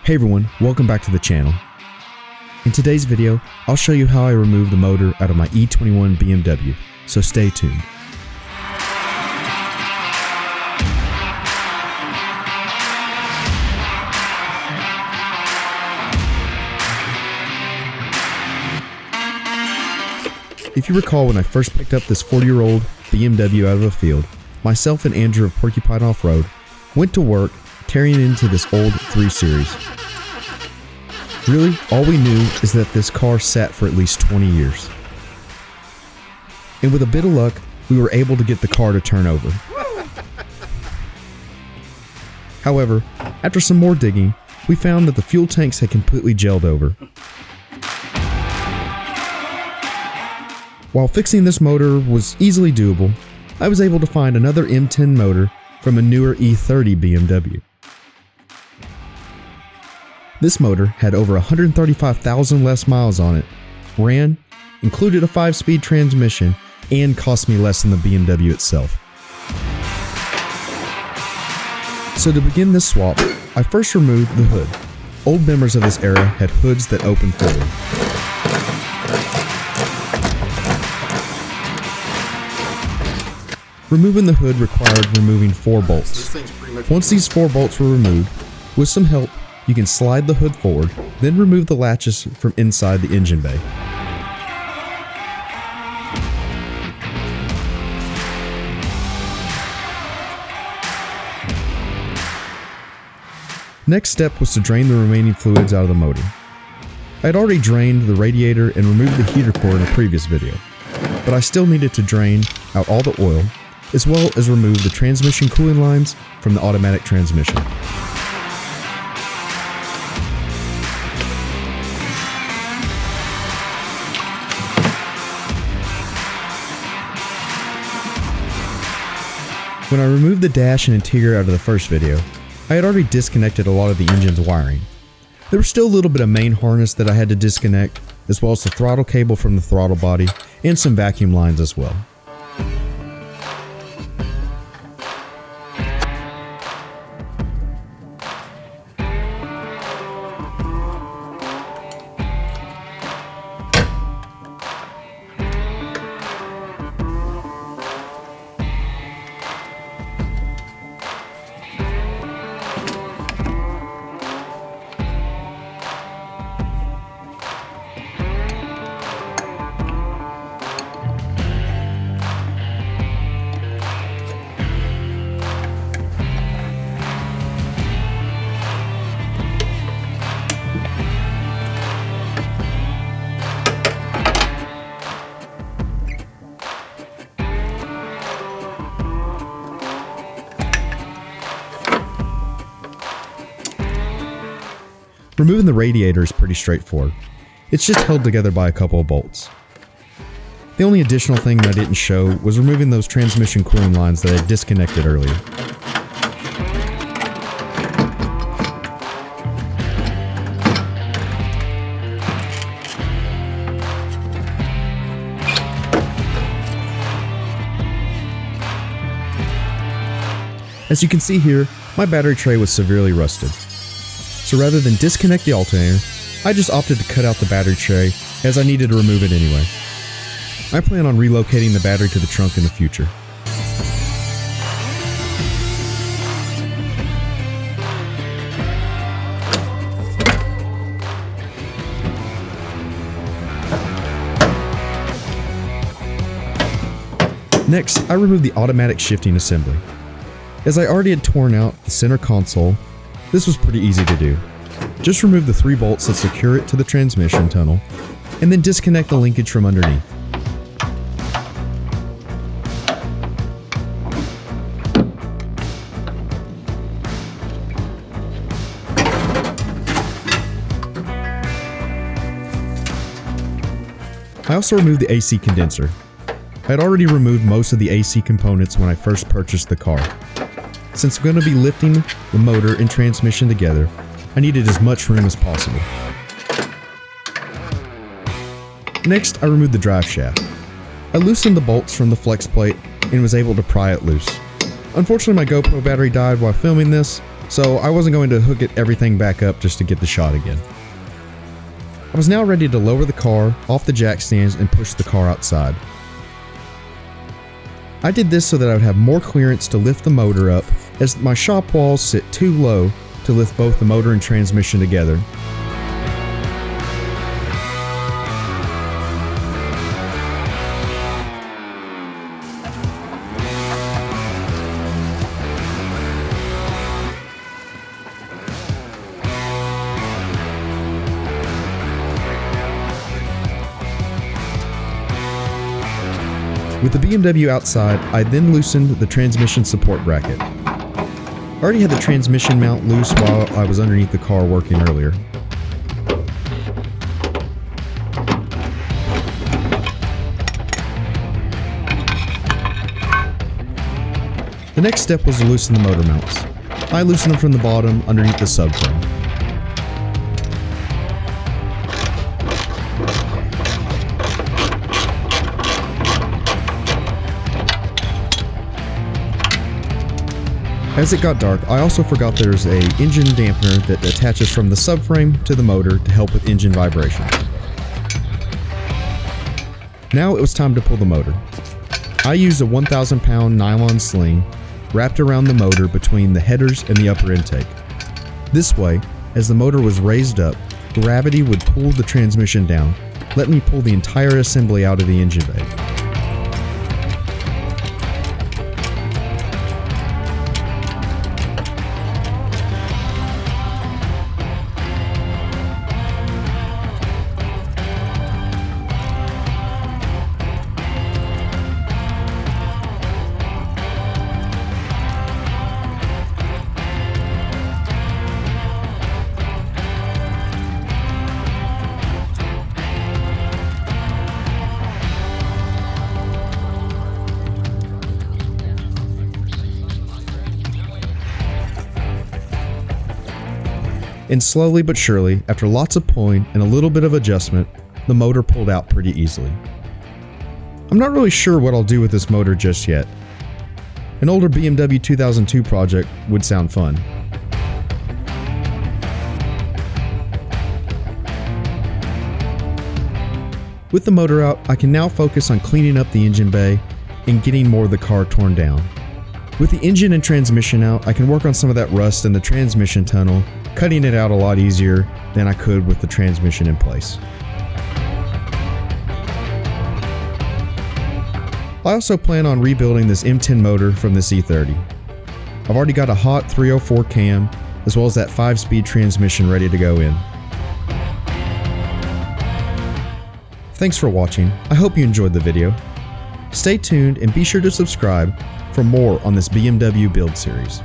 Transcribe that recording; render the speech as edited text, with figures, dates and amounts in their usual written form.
Hey everyone, welcome back to the channel. In today's video, I'll show you how I remove the motor out of my E21 BMW, so stay tuned. If you recall, when I first picked up this 40-year-old BMW out of a field, myself and Andrew of Porcupine Off-Road went to work tearing into this old 3 Series. Really, all we knew is that this car sat for at least 20 years. And with a bit of luck, we were able to get the car to turn over. However, after some more digging, we found that the fuel tanks had completely gelled over. While fixing this motor was easily doable, I was able to find another M10 motor from a newer E30 BMW. This motor had over 135,000 less miles on it, ran, included a 5-speed transmission, and cost me less than the BMW itself. So to begin this swap, I first removed the hood. Old Bimmers of this era had hoods that opened forward. Removing the hood required removing 4 bolts. Once these 4 bolts were removed, with some help, you can slide the hood forward, then remove the latches from inside the engine bay. Next step was to drain the remaining fluids out of the motor. I had already drained the radiator and removed the heater core in a previous video, but I still needed to drain out all the oil, as well as remove the transmission cooling lines from the automatic transmission. When I removed the dash and interior out of the first video, I had already disconnected a lot of the engine's wiring. There was still a little bit of main harness that I had to disconnect, as well as the throttle cable from the throttle body, and some vacuum lines as well. Removing the radiator is pretty straightforward. It's just held together by a couple of bolts. The only additional thing that I didn't show was removing those transmission cooling lines that I had disconnected earlier. As you can see here, my battery tray was severely rusted. So rather than disconnect the alternator, I just opted to cut out the battery tray as I needed to remove it anyway. I plan on relocating the battery to the trunk in the future. Next, I removed the automatic shifting assembly. As I already had torn out the center console, this was pretty easy to do. Just remove the 3 bolts that secure it to the transmission tunnel, and then disconnect the linkage from underneath. I also removed the AC condenser. I had already removed most of the AC components when I first purchased the car. Since I'm going to be lifting the motor and transmission together, I needed as much room as possible. Next, I removed the drive shaft. I loosened the bolts from the flex plate and was able to pry it loose. Unfortunately, my GoPro battery died while filming this, so I wasn't going to hook everything back up just to get the shot again. I was now ready to lower the car off the jack stands and push the car outside. I did this so that I would have more clearance to lift the motor up, as my shop walls sit too low to lift both the motor and transmission together. With the BMW outside, I then loosened the transmission support bracket. I already had the transmission mount loose while I was underneath the car working earlier. The next step was to loosen the motor mounts. I loosened them from the bottom underneath the subframe. As it got dark, I also forgot there's an engine dampener that attaches from the subframe to the motor to help with engine vibration. Now it was time to pull the motor. I used a 1,000-pound nylon sling wrapped around the motor between the headers and the upper intake. This way, as the motor was raised up, gravity would pull the transmission down, letting me pull the entire assembly out of the engine bay. And slowly but surely, after lots of pulling and a little bit of adjustment, the motor pulled out pretty easily. I'm not really sure what I'll do with this motor just yet. An older BMW 2002 project would sound fun. With the motor out, I can now focus on cleaning up the engine bay and getting more of the car torn down. With the engine and transmission out, I can work on some of that rust in the transmission tunnel, cutting it out a lot easier than I could with the transmission in place. I also plan on rebuilding this M10 motor from this E30. I've already got a hot 304 cam, as well as that 5-speed transmission ready to go in. Thanks for watching. I hope you enjoyed the video. Stay tuned and be sure to subscribe for more on this BMW Build series.